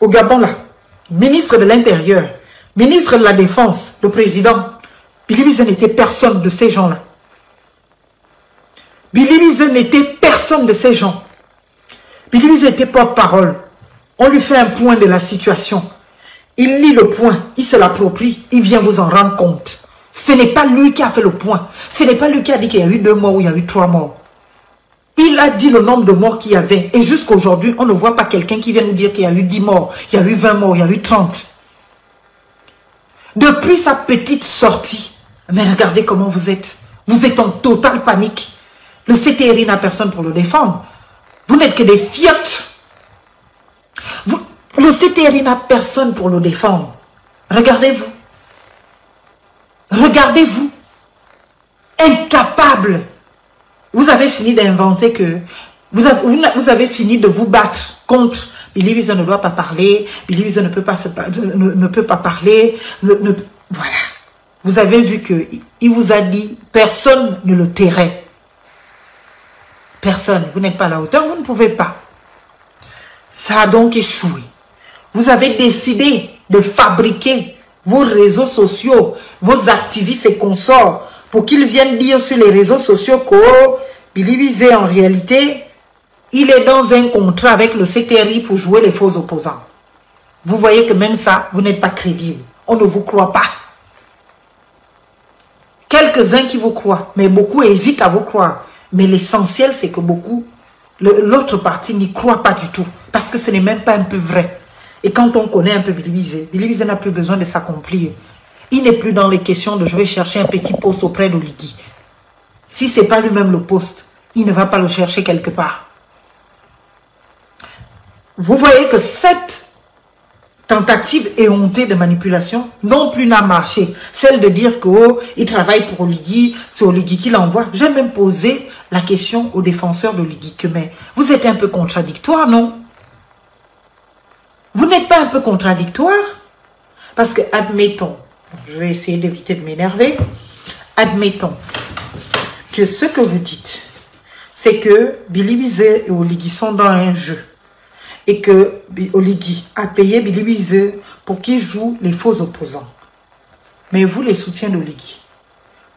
au Gabon là, ministre de l'Intérieur, ministre de la Défense, le président, Billy Wize n'était personne de ces gens-là. Billy Wize n'était personne de ces gens. Billy Wize était porte-parole. On lui fait un point de la situation. Il lit le point, il se l'approprie, il vient vous en rendre compte. Ce n'est pas lui qui a fait le point. Ce n'est pas lui qui a dit qu'il y a eu 2 morts ou il y a eu 3 morts. Il a dit le nombre de morts qu'il y avait. Et jusqu'à aujourd'hui, on ne voit pas quelqu'un qui vient nous dire qu'il y a eu 10 morts, il y a eu 20 morts, il y a eu 30. Depuis sa petite sortie, mais regardez comment vous êtes. Vous êtes en totale panique. Le CTRI n'a personne pour le défendre. Vous n'êtes que des fiottes. Le CTRI n'a personne pour le défendre. Regardez-vous. Regardez-vous. Incapable. Vous avez fini d'inventer que... Vous avez fini de vous battre contre... Billy Wize ne doit pas parler. Billy Wize ne peut pas parler. Voilà. Vous avez vu qu'il vous a dit, personne ne le tairait. Personne. Vous n'êtes pas à la hauteur, vous ne pouvez pas. Ça a donc échoué. Vous avez décidé de fabriquer vos réseaux sociaux, vos activistes et consorts, pour qu'ils viennent dire sur les réseaux sociaux que Billy Wize, en réalité, il est dans un contrat avec le CTRI pour jouer les faux opposants. Vous voyez que même ça, vous n'êtes pas crédible. On ne vous croit pas. Quelques-uns qui vous croient, mais beaucoup hésitent à vous croire. Mais l'essentiel, c'est que beaucoup, l'autre partie n'y croit pas du tout. Parce que ce n'est même pas un peu vrai. Et quand on connaît un peu Billy Wize n'a plus besoin de s'accomplir. Il n'est plus dans les questions de je vais chercher un petit poste auprès d'Oligui. Si ce n'est pas lui-même le poste, il ne va pas le chercher quelque part. Vous voyez que cette tentative éhontée de manipulation non plus n'a marché. Celle de dire qu'il travaille pour Oligui, c'est Oligui qui l'envoie. J'ai même posé la question aux défenseurs d'Oligui que mais vous êtes un peu contradictoire, non? Vous n'êtes pas un peu contradictoire? Parce que, admettons, je vais essayer d'éviter de m'énerver, admettons que ce que vous dites, c'est que Billy Wize et Oligui sont dans un jeu. Et que Oligui a payé Billy Wize pour qu'il joue les faux opposants. Mais vous, les soutiens d'Oligui,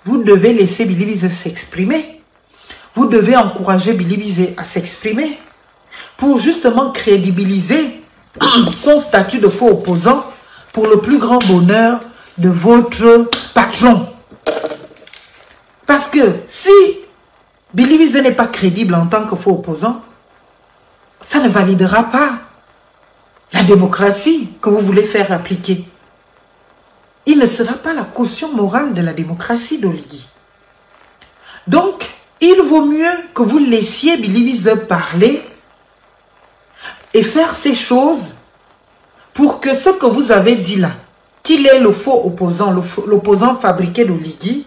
vous devez laisser Billy Wize s'exprimer. Vous devez encourager Billy Wize à s'exprimer pour justement crédibiliser son statut de faux opposant pour le plus grand bonheur de votre patron. Parce que si Billy Wize n'est pas crédible en tant que faux opposant, ça ne validera pas la démocratie que vous voulez faire appliquer. Il ne sera pas la caution morale de la démocratie d'Oligui. Donc, il vaut mieux que vous laissiez Billy Wize parler et faire ces choses pour que ce que vous avez dit là, qu'il est le faux opposant, l'opposant fabriqué d'Oligui,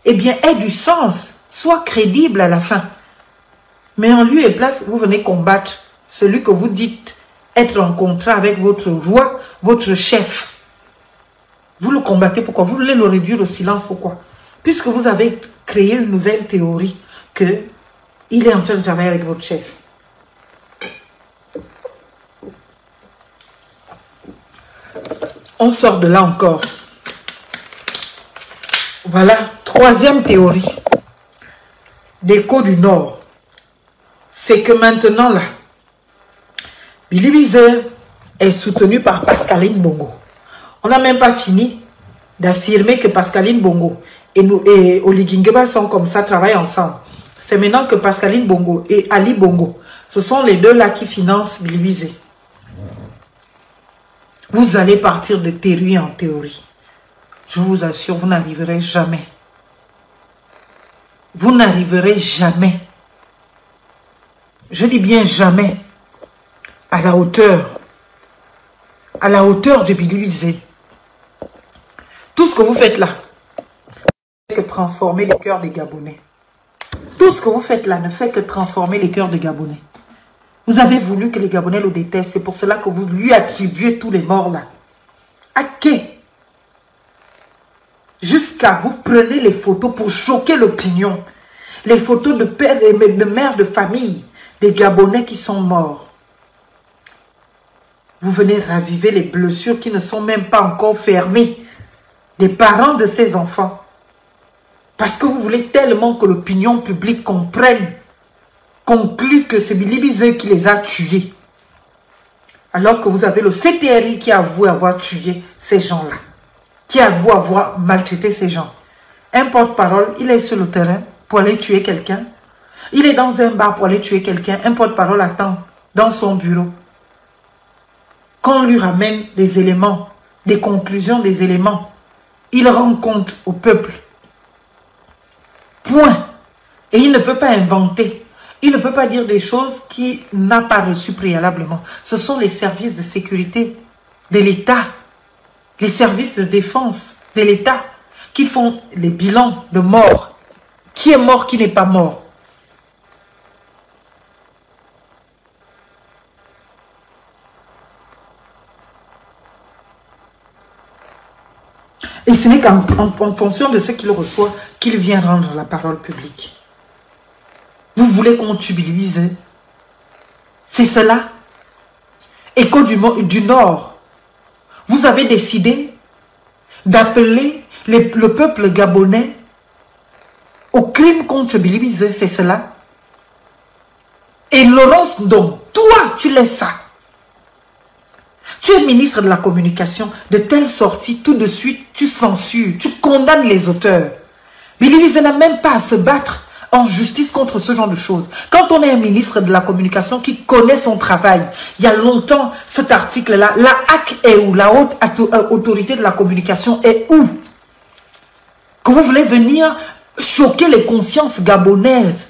eh bien, ait du sens, soit crédible à la fin. Mais en lieu et place, vous venez combattre celui que vous dites être en contrat avec votre roi, votre chef. Vous le combattez, pourquoi? Vous voulez le réduire au silence, pourquoi? Puisque vous avez créé une nouvelle théorie qu'il est en train de travailler avec votre chef. On sort de là encore. Voilà, troisième théorie d'Écho du Nord. C'est que maintenant là, Billy Wize est soutenu par Pascaline Bongo. On n'a même pas fini d'affirmer que Pascaline Bongo et Oligui Nguema sont comme ça, travaillent ensemble. C'est maintenant que Pascaline Bongo et Ali Bongo, ce sont les deux là qui financent Billy Wize. Vous allez partir de théorie en théorie. Je vous assure, vous n'arriverez jamais. Vous n'arriverez jamais. Je dis bien jamais. À la hauteur de Billy Wize. Tout ce que vous faites là, ne fait que transformer les cœurs des Gabonais. Tout ce que vous faites là ne fait que transformer les cœurs des Gabonais. Vous avez voulu que les Gabonais le détestent. C'est pour cela que vous lui attribuez tous les morts là. À qui? Jusqu'à vous prenez les photos pour choquer l'opinion. Les photos de pères et de mères de famille des Gabonais qui sont morts. vous venez raviver les blessures qui ne sont même pas encore fermées des parents de ces enfants. Parce que vous voulez tellement que l'opinion publique comprenne, conclue que c'est Billy Bizet qui les a tués. Alors que vous avez le CTRI qui avoue avoir tué ces gens-là. Qui avoue avoir maltraité ces gens. Un porte-parole, il est sur le terrain pour aller tuer quelqu'un. Il est dans un bar pour aller tuer quelqu'un. Un porte-parole attend dans son bureau qu'on lui ramène des éléments, des conclusions des éléments. Il rend compte au peuple. Point. Et il ne peut pas inventer. Il ne peut pas dire des choses qu'il n'a pas reçues préalablement. Ce sont les services de sécurité de l'État, les services de défense de l'État qui font les bilans de mort. Qui est mort, qui n'est pas mort. Et ce n'est qu'en fonction de ce qu'il reçoit qu'il vient rendre la parole publique. Vous voulez qu'on tubilise? C'est cela. Écho du Nord, vous avez décidé d'appeler le peuple gabonais au crime contre Billy Bizet, c'est cela. Et Laurence Ndong, toi, tu laisses ça. Tu es ministre de la communication, de telle sortie, tout de suite, tu censures, tu condamnes les auteurs. Billy Bizet n'a même pas à se battre en justice contre ce genre de choses. Quand on est un ministre de la communication qui connaît son travail, il y a longtemps, cet article-là, la HAC est où? La haute autorité de la communication est où? Que vous voulez venir choquer les consciences gabonaises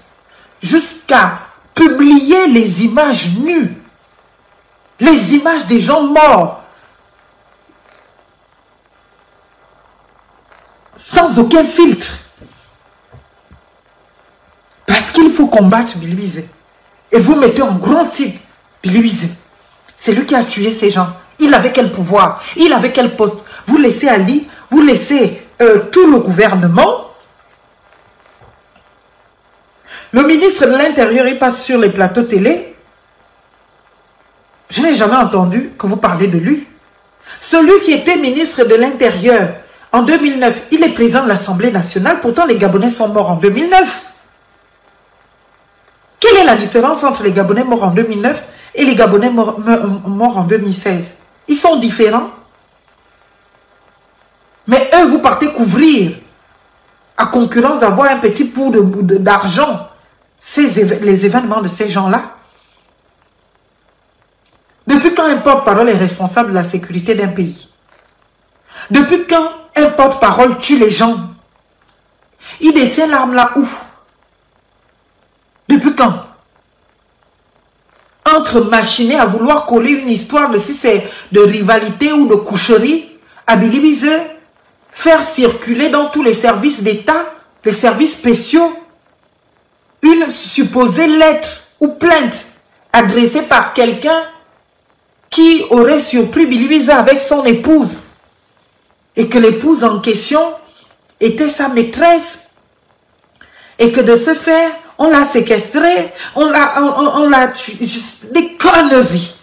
jusqu'à publier les images nues, les images des gens morts, sans aucun filtre. Parce qu'il faut combattre Billy Bizet. Et vous mettez en grand titre Billy Bizet. C'est lui qui a tué ces gens. Il avait quel pouvoir? Il avait quel poste? Vous laissez Ali, vous laissez tout le gouvernement. Le ministre de l'Intérieur, il passe sur les plateaux télé. Je n'ai jamais entendu que vous parlez de lui. Celui qui était ministre de l'Intérieur en 2009, il est président de l'Assemblée nationale. Pourtant, les Gabonais sont morts en 2009. Quelle est la différence entre les Gabonais morts en 2009 et les Gabonais morts en 2016? Ils sont différents. Mais eux, vous partez couvrir, à concurrence d'avoir un petit pot d'argent, les événements de ces gens-là. Depuis quand un porte-parole est responsable de la sécurité d'un pays? Depuis quand un porte-parole tue les gens? Il détient l'arme là où? Depuis quand? Entre machiner à vouloir coller une histoire de si c'est de rivalité ou de coucherie à Billy Bizet, faire circuler dans tous les services d'État, les services spéciaux, une supposée lettre ou plainte adressée par quelqu'un qui aurait surpris Billy Bizet avec son épouse et que l'épouse en question était sa maîtresse et que de ce fait, on l'a séquestré, on l'a tué, des conneries.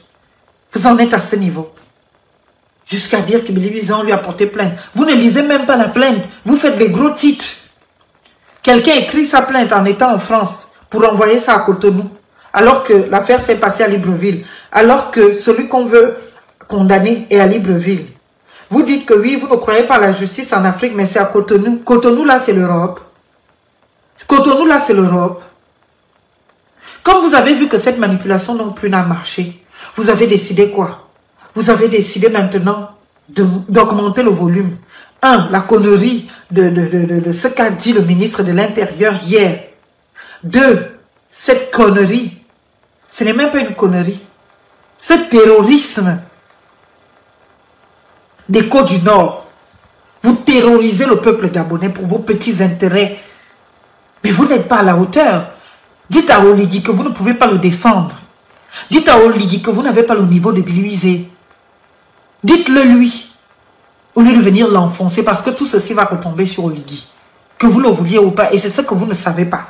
Vous en êtes à ce niveau. Jusqu'à dire que Billy Bizet, on lui a porté plainte. Vous ne lisez même pas la plainte. Vous faites des gros titres. Quelqu'un écrit sa plainte en étant en France pour envoyer ça à Cotonou. Alors que l'affaire s'est passée à Libreville. Alors que celui qu'on veut condamner est à Libreville. Vous dites que oui, vous ne croyez pas à la justice en Afrique, mais c'est à Cotonou. Cotonou, là, c'est l'Europe. Cotonou, là, c'est l'Europe. Comme vous avez vu que cette manipulation non plus n'a marché, vous avez décidé quoi? Vous avez décidé maintenant d'augmenter le volume. Un, la connerie de ce qu'a dit le ministre de l'Intérieur hier. Deux, cette connerie, ce n'est même pas une connerie. Ce terrorisme des Côtes du Nord. Vous terrorisez le peuple gabonais pour vos petits intérêts. Mais vous n'êtes pas à la hauteur. Dites à Oligui que vous ne pouvez pas le défendre. Dites à Oligui que vous n'avez pas le niveau de Billy Bizet. Dites-le lui. Au lieu de venir l'enfoncer parce que tout ceci va retomber sur Oligui. Que vous le vouliez ou pas. Et c'est ce que vous ne savez pas.